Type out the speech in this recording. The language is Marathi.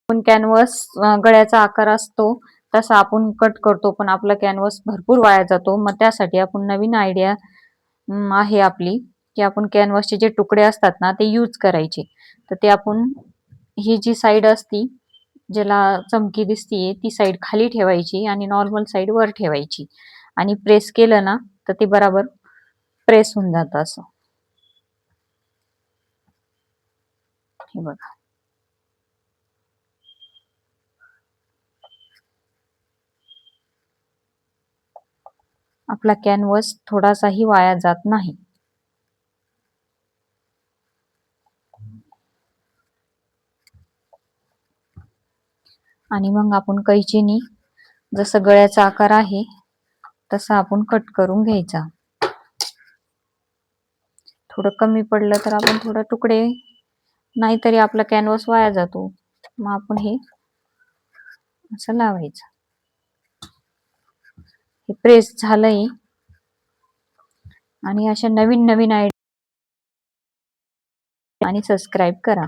पण कॅनव्हास गळ्याचा आकार असतो तसा आपण कट करतो, पण आपला कॅनव्हास भरपूर वाया जातो. मग त्यासाठी आपण नवीन आयडिया आहे आपली, की आपण कॅनव्हासचे जे तुकडे असतात ना ते यूज करायचे. तर ते आपण ही जी साईड असती ज्याला चमकी दिसतीये ती साईड खाली ठेवायची आणि नॉर्मल साईड वर ठेवायची आणि प्रेस केलं ना तर ते बराबर प्रेस होऊन जातं असं. हे बघा. आपला कॅनव्हास थोडासाही वाया जात नाही. आणि मग आपण कैचीनी जसं गळ्याचा आकार आहे तसा आपण कट करून घ्यायचा. थोडं कमी पडलं तर आपण थोडं तुकडे, नाहीतरी आपला कॅनव्हास वाया जातो. मग आपण हे असं लावायचं. हे प्रेस झालंय आणि अशा नवीन नवीन आयडिया आणि सबस्क्राईब करा.